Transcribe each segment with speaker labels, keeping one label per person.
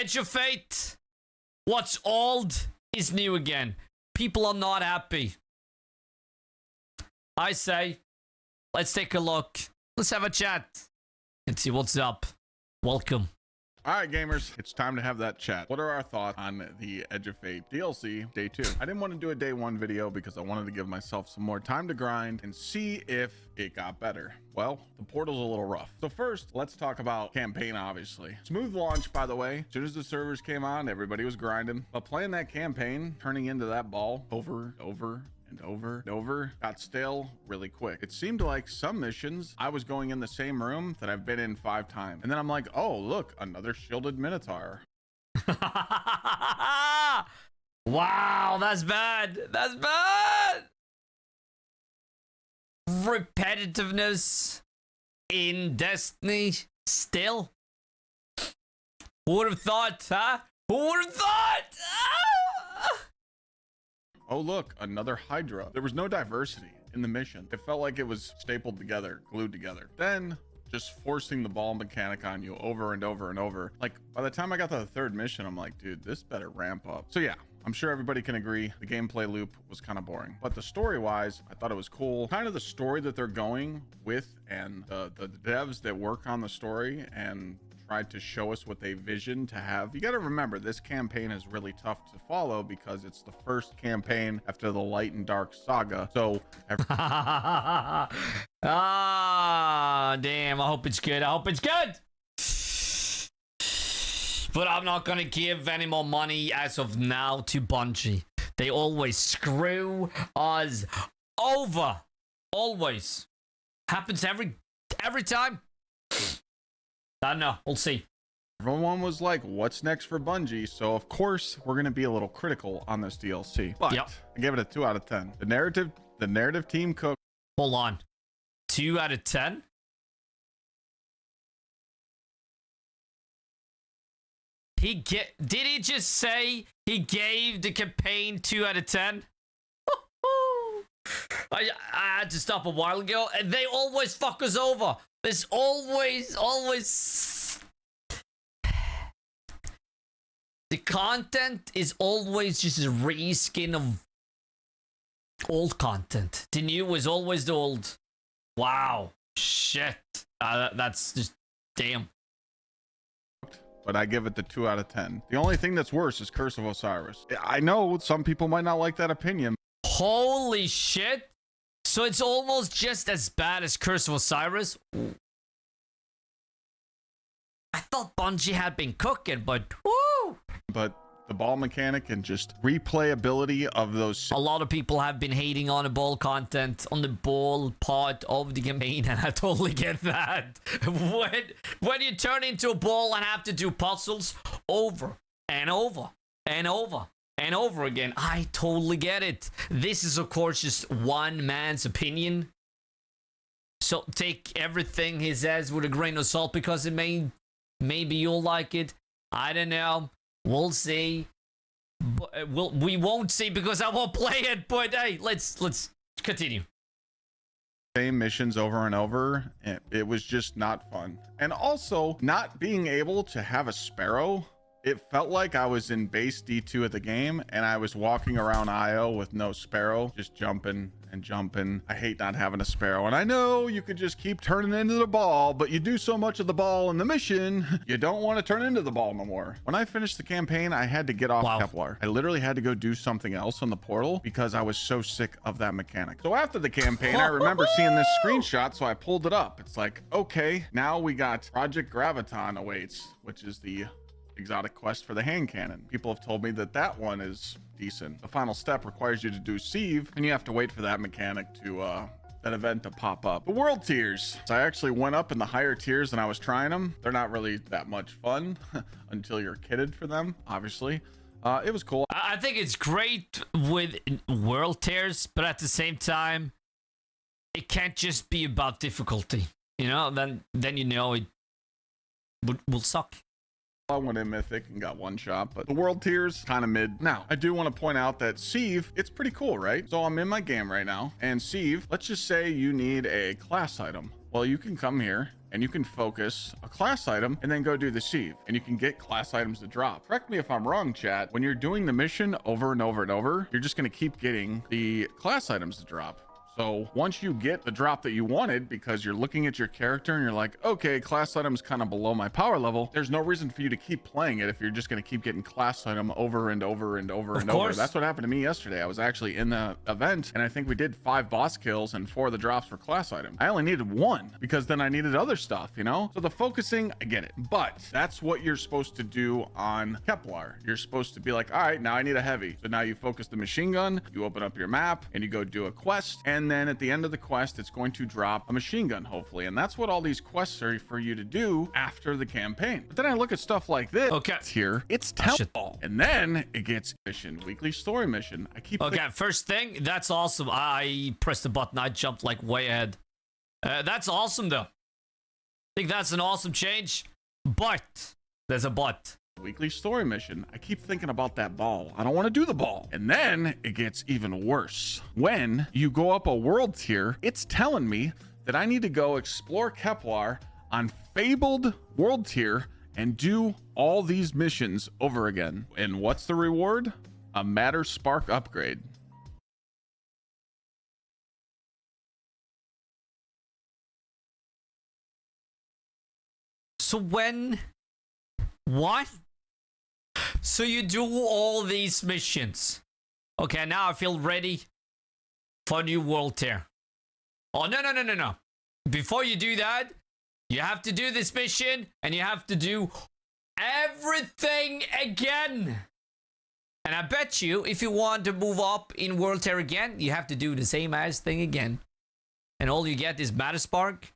Speaker 1: Edge of Fate. What's old is new again. People are not happy. I say, let's take a look. Let's have a chat and see what's up. Welcome.
Speaker 2: All right, gamers, it's time to have that chat. What are our thoughts on the Edge of Fate DLC Day 2? I didn't want to do a Day 1 video because I wanted to give myself some more time to grind and see if it got better. Well, the portal's a little rough. So first, let's talk about campaign, obviously. Smooth launch, by the way. As soon as the servers came on, everybody was grinding. But playing that campaign, turning into that ball over and over got stale really quick. It seemed like some missions I was going in the same room that I've been in 5 times, and then I'm like, oh look, another shielded minotaur.
Speaker 1: Wow, that's bad. That's bad. Repetitiveness in Destiny still. Who would have thought, huh? Who would have thought?
Speaker 2: Oh look, another Hydra. There was no diversity in the mission. It felt like it was stapled together, glued together. Then just forcing the ball mechanic on you over and over and over. Like by the time I got to the 3rd mission, I'm like, dude, this better ramp up. So yeah, I'm sure everybody can agree the gameplay loop was kind of boring, but the story wise, I thought it was cool. Kind of the story that they're going with, and the devs that work on the story and tried to show us what they visioned to have. You got to remember, this campaign is really tough to follow because it's the first campaign after the Light and Dark saga. So
Speaker 1: ah, damn, I hope it's good. I hope it's good. But I'm not gonna give any more money as of now to Bungie. They always screw us over. Always. Happens every time. I don't know. We'll see.
Speaker 2: Everyone was like, what's next for Bungie? So of course we're going to be a little critical on this DLC, but
Speaker 1: yep.
Speaker 2: I gave it a 2 out of 10. The narrative team cooked.
Speaker 1: Hold on. 2 out of 10? Did he just say he gave the campaign 2 out of 10? I had to stop a while ago, and they always fuck us over. There's always the content is always just a reskin of old content. The new is always the old. Wow, shit. That's just damn.
Speaker 2: But I give it the 2 out of 10. The only thing that's worse is Curse of Osiris. I know some people might not like that opinion.
Speaker 1: Holy shit. So it's almost just as bad as Curse of Osiris. I thought Bungie had been cooking, but woo!
Speaker 2: But the ball mechanic and just replayability of those.
Speaker 1: A lot of people have been hating on the ball content, on the ball part of the campaign, and I totally get that. When you turn into a ball and have to do puzzles over and over and over and over again, I totally get it. This is, of course, just one man's opinion. So take everything he says with a grain of salt, because maybe you'll like it. I don't know. We'll see. We won't see because I won't play it. But hey, let's continue.
Speaker 2: Same missions over and over. It was just not fun. And also, not being able to have a sparrow. It felt like I was in base D2 at the game and I was walking around IO with no sparrow, just jumping and jumping. I hate not having a sparrow. And I know you could just keep turning into the ball, but you do so much of the ball in the mission, you don't want to turn into the ball no more. When I finished the campaign, I had to get off Kepler. I literally had to go do something else on the portal because I was so sick of that mechanic. So after the campaign, I remember seeing this screenshot, so I pulled it up. It's like, okay, now we got Project Graviton awaits, which is the exotic quest for the hand cannon. People have told me that one is decent. The final step requires you to do sieve, and you have to wait for that mechanic to that event to pop up. The world tiers. So I actually went up in the higher tiers and I was trying them. They're not really that much fun until you're kitted for them, obviously. It was cool.
Speaker 1: I think it's great with world tiers, but at the same time, it can't just be about difficulty. You know, then you know it will suck.
Speaker 2: I went in mythic and got one shot, but the world tiers kind of mid. Now, I do want to point out that sieve, it's pretty cool, right? So I'm in my game right now, and sieve, let's just say you need a class item. Well, you can come here and you can focus a class item and then go do the sieve, and you can get class items to drop. Correct me if I'm wrong, chat. When you're doing the mission over and over and over, you're just going to keep getting the class items to drop. So once you get the drop that you wanted, because you're looking at your character and you're like, okay, class item's kind of below my power level, there's no reason for you to keep playing it if you're just going to keep getting class item over and over and over and over. That's what happened to me yesterday. I was actually in the event, and I think we did 5 boss kills and 4 of the drops were class items. I only needed 1 because then I needed other stuff, you know? So the focusing, I get it. But that's what you're supposed to do on Kepler. You're supposed to be like, all right, now I need a heavy. So now you focus the machine gun, you open up your map, and you go do a quest, and then at the end of the quest, it's going to drop a machine gun, hopefully. And that's what all these quests are for you to do after the campaign. But then I look at stuff like this.
Speaker 1: Okay.
Speaker 2: Here, it's temple. And then it gets mission, weekly story mission. I keep
Speaker 1: first thing, that's awesome. I pressed the button. I jumped like way ahead. That's awesome, though. I think that's an awesome change. But there's a but.
Speaker 2: Weekly story mission. I keep thinking about that ball. I don't want to do the ball. And then it gets even worse. When you go up a world tier, it's telling me that I need to go explore Kepler on fabled world tier and do all these missions over again. And what's the reward? A Matter Spark upgrade.
Speaker 1: So when... What? So you do all these missions. Okay, now I feel ready for a new world tier. Oh, no. Before you do that, you have to do this mission and you have to do everything again. And I bet you, if you want to move up in world tier again, you have to do the same ass thing again. And all you get is Matter Spark.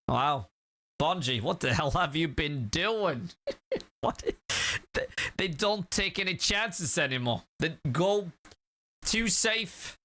Speaker 1: Wow. Bungie, what the hell have you been doing? What? They don't take any chances anymore. They go too safe.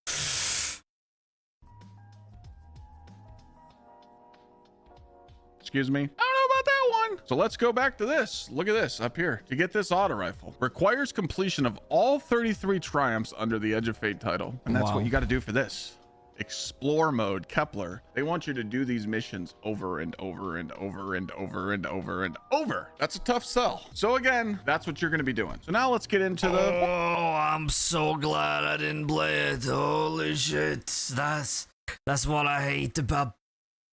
Speaker 2: Excuse me. I don't know about that one. So let's go back to this. Look at this up here. To get this auto rifle, requires completion of all 33 triumphs under the Edge of Fate title. And that's what you got to do for this. Explore mode, Kepler. They want you to do these missions over and over and over and over and over and over. That's a tough sell. So again, that's what you're going to be doing. So now let's get into the...
Speaker 1: Oh, I'm so glad I didn't play it. Holy shit. That's what I hate about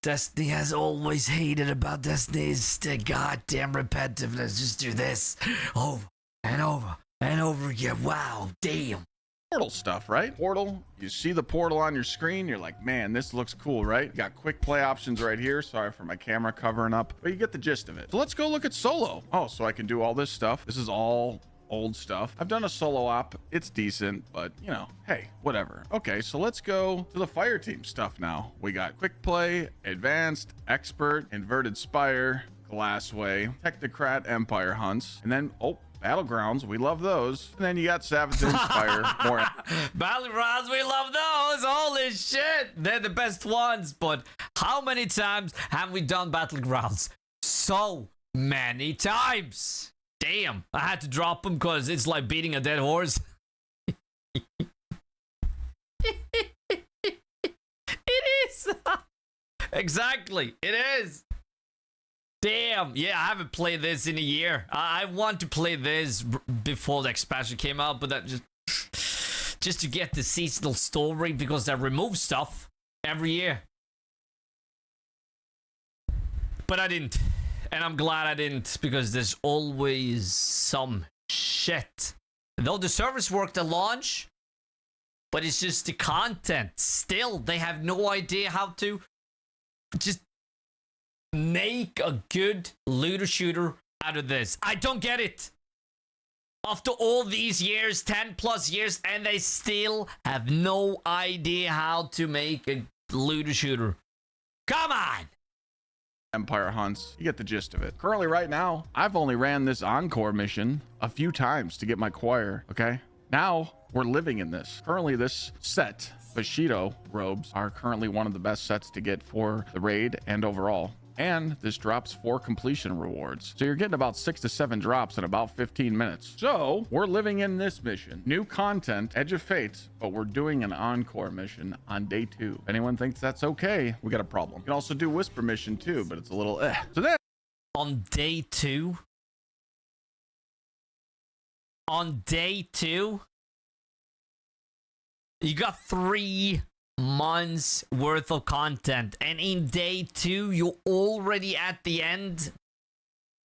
Speaker 1: Destiny. Has always hated about Destiny is the goddamn repetitiveness. Just do this over and over and over again. Wow, damn.
Speaker 2: Portal stuff, right? Portal, you see the portal on your screen, you're like, man, this looks cool, right? You got quick play options right here. Sorry for my camera covering up, but you get the gist of it. So let's go look at solo. Oh, so I can do all this stuff. This is all old stuff. I've done a solo op. It's decent, but you know, hey, whatever. Okay, so let's go to the fire team stuff now. We got quick play, advanced, expert, inverted spire, glassway, technocrat, empire hunts, and then, oh, Battlegrounds, we love those. And then you got Savage Inspire. More
Speaker 1: Battlegrounds, we love those. Holy shit. They're the best ones. But how many times have we done Battlegrounds? So many times. Damn. I had to drop them because it's like beating a dead horse. It is. Exactly. It is. Damn, yeah, I haven't played this in a year. I want to play this before the expansion came out, but that just to get the seasonal story because they remove stuff every year. But I didn't, and I'm glad I didn't because there's always some shit. Though the service worked at launch, but it's just the content. Still, they have no idea how to just make a good looter shooter out of this. I don't get it. After all these years, 10 plus years, and they still have no idea how to make a looter shooter. Come on.
Speaker 2: Empire hunts, you get the gist of it. Currently right now, I've only ran this encore mission a few times to get my choir, okay? Now we're living in this. Currently this set, Bushido robes, are currently one of the best sets to get for the raid and overall. And this drops 4 completion rewards. So you're getting about 6 to 7 drops in about 15 minutes. So we're living in this mission. New content, Edge of Fate, but we're doing an encore mission on day 2. If anyone thinks that's okay, we got a problem. You can also do Whisper mission too, but it's a little So then
Speaker 1: On day 2? On day 2? You got 3 months worth of content, and in day 2 you're already at the end.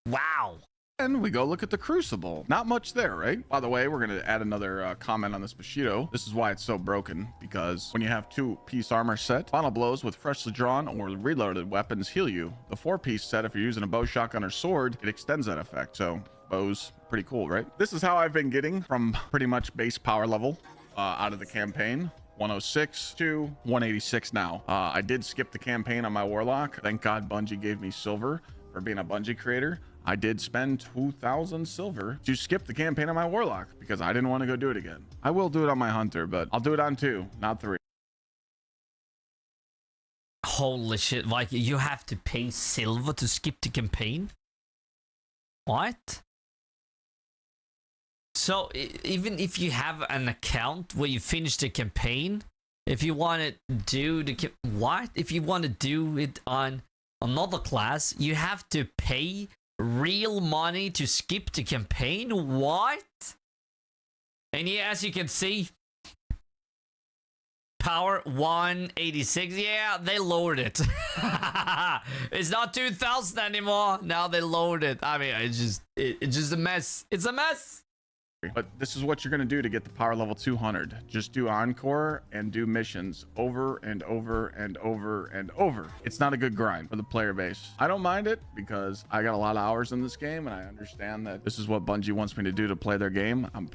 Speaker 1: Wow.
Speaker 2: and we go look at the Crucible. Not much there, right? By the way, we're going to add another comment on this Bushido. This is why it's so broken, because when you have 2-piece armor set, final blows with freshly drawn or reloaded weapons heal you. The 4-piece set, if you're using a bow, shotgun, or sword, it extends that effect. So bows, pretty cool, right? This is how I've been getting from pretty much base power level out of the campaign. 106 to 186 now. I did skip the campaign on my Warlock. Thank God Bungie gave me silver for being a Bungie creator. I did spend 2,000 silver to skip the campaign on my Warlock because I didn't want to go do it again. I will do it on my Hunter, but I'll do it on 2, not 3.
Speaker 1: Holy shit, Viking, you have to pay silver to skip the campaign? What? So, even if you have an account where you finish the campaign, if you want to do the... What? If you want to do it on another class, you have to pay real money to skip the campaign? What? And yeah, as you can see, power 186. Yeah, they lowered it. It's not 2,000 anymore. Now they lowered it. I mean, it's just a mess. It's a mess.
Speaker 2: But this is what you're going to do to get the power level 200. Just do encore and do missions over and over and over and over. It's not a good grind for the player base. I don't mind it because I got a lot of hours in this game and I understand that this is what Bungie wants me to do to play their game. I'm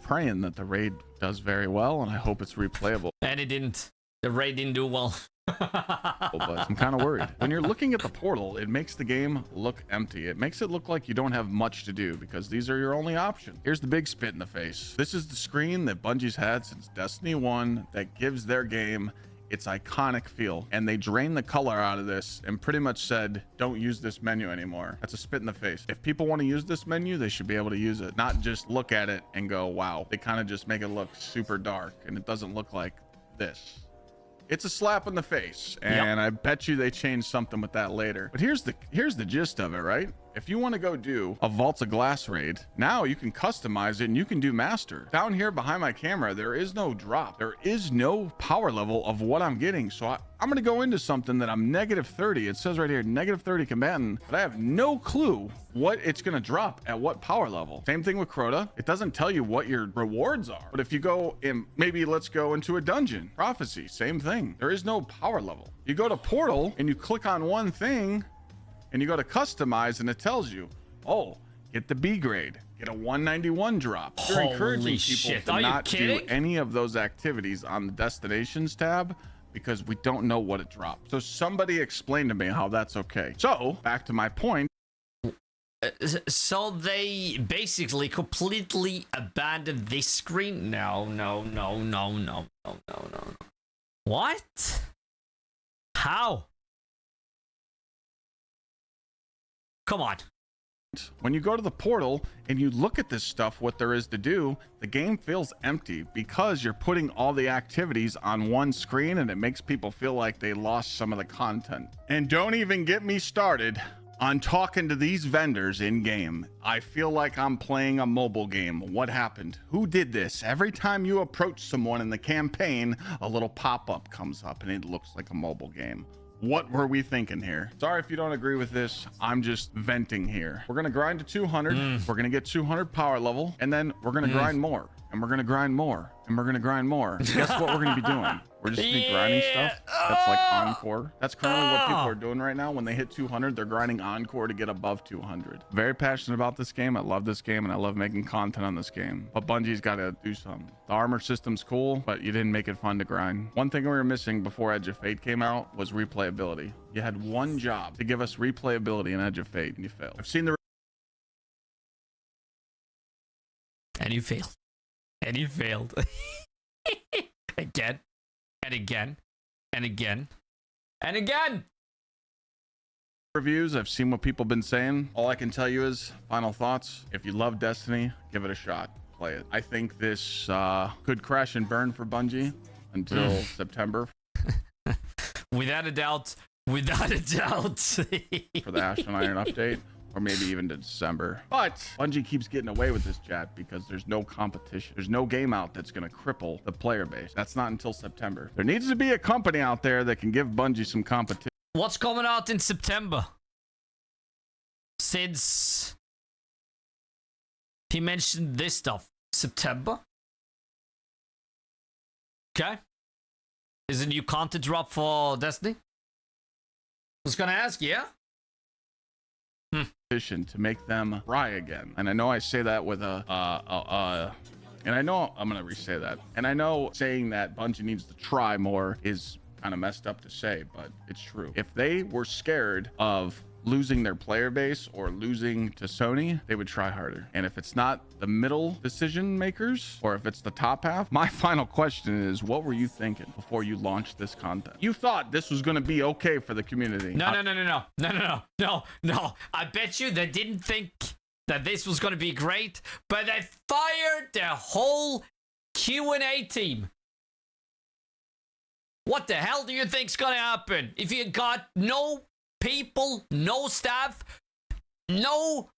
Speaker 2: praying that the raid does very well and I hope it's replayable.
Speaker 1: And it didn't. The raid didn't do well.
Speaker 2: But I'm kind of worried. When you're looking at the portal, it makes the game look empty. It makes it look like you don't have much to do because these are your only options. Here's the big spit in the face. This is the screen that Bungie's had since Destiny 1 that gives their game its iconic feel, and they drained the color out of this and pretty much said, don't use this menu anymore. That's a spit in the face. If people want to use this menu, they should be able to use it, not just look at it and go, wow. They kind of just make it look super dark and it doesn't look like this. It's a slap in the face, and I bet you they changed something with that later. But here's the gist of it, right? If you want to go do a Vaults of Glass raid, now you can customize it and you can do master. Down here behind my camera, there is no drop. There is no power level of what I'm getting. So I'm going to go into something that I'm negative 30. It says right here, negative 30 combatant, but I have no clue what it's going to drop at what power level. Same thing with Crota. It doesn't tell you what your rewards are. But if you go in, maybe let's go into a dungeon. Prophecy, same thing. There is no power level. You go to Portal and you click on one thing, and you go to customize and it tells you, oh, get the B grade, get a 191 drop. You're encouraging people to not do any of those activities on the destinations tab because we don't know what it dropped. So somebody explain to me how that's okay. So back to my point.
Speaker 1: So they basically completely abandoned this screen? No. What? How? Come on.
Speaker 2: When you go to the portal and you look at this stuff, what there is to do, the game feels empty because you're putting all the activities on one screen and it makes people feel like they lost some of the content. And don't even get me started on talking to these vendors in game. I feel like I'm playing a mobile game. What happened? Who did this? Every time you approach someone in the campaign, a little pop-up comes up and it looks like a mobile game. What were we thinking here? Sorry if you don't agree with this. I'm just venting here. We're going to grind to 200. We're going to get 200 power level. And then we're going to grind more. And we're going to grind more. And we're going to grind more. Guess what we're going to be doing? We're just going to be grinding stuff that's like encore. That's currently what people are doing right now. When they hit 200, they're grinding encore to get above 200. Very passionate about this game. I love this game and I love making content on this game. But Bungie's got to do something. The armor system's cool, but you didn't make it fun to grind. One thing we were missing before Edge of Fate came out was replayability. You had one job to give us replayability in Edge of Fate and you failed. I've seen the...
Speaker 1: And you failed. And you failed. Again. And again. And again. And again.
Speaker 2: reviews. I've seen what people been saying. All I can tell you is final thoughts. If you love Destiny, give it a shot. Play it. I think this could crash and burn for Bungie until September.
Speaker 1: Without a doubt. Without a doubt.
Speaker 2: For the Ash and Iron update, or maybe even to December. But Bungie keeps getting away with this, chat, because there's no competition. There's no game out that's going to cripple the player base. That's not until September. There needs to be a company out there that can give Bungie some competition.
Speaker 1: What's coming out in September? Since he mentioned this stuff. September? Okay. Is a new content drop for Destiny? Was gonna ask, yeah?
Speaker 2: To make them try again. And I know I say that with and I know I'm gonna re-say that. And I know saying that Bungie needs to try more is kind of messed up to say, but it's true. If they were scared of losing their player base or losing to Sony, they would try harder. And if it's not the middle decision makers, or if it's the top half, my final question is, what were you thinking before you launched this content? You thought this was going to be okay for the community.
Speaker 1: No. I bet you they didn't think that this was going to be great, but they fired their whole Q&A team. What the hell do you think's going to happen if you got no people, no staff, no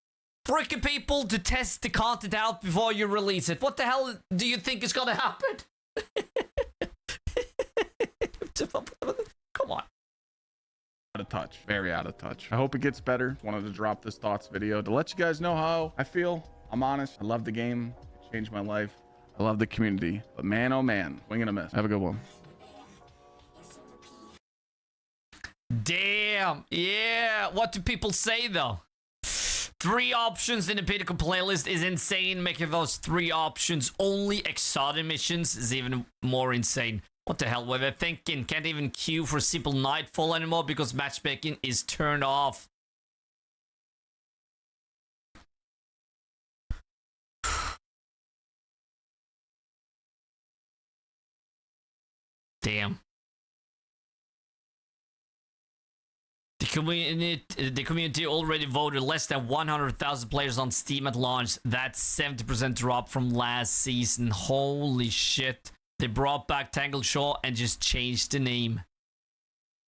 Speaker 1: freaking people to test the content out before you release it? What the hell do you think is gonna happen? Come on.
Speaker 2: Out of touch. Very out of touch. I hope it gets better. Wanted to drop this thoughts video to let you guys know how I feel. I'm honest. I love the game. It changed my life. I love the community. But man, oh man, swing and a miss. Have a good one.
Speaker 1: Damn. Yeah. What do people say though? 3 options in the Pinnacle playlist is insane. Making those 3 options only exotic missions is even more insane. What the hell were they thinking? Can't even queue for simple Nightfall anymore because matchmaking is turned off. Damn. The community already voted less than 100,000 players on Steam at launch. That's 70% drop from last season. Holy shit. They brought back Tangled Shore and just changed the name.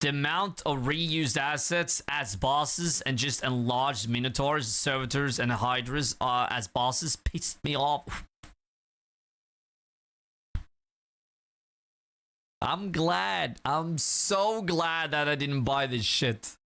Speaker 1: The amount of reused assets as bosses and just enlarged Minotaurs, Servitors, and Hydras as bosses pissed me off. I'm glad. I'm so glad that I didn't buy this shit.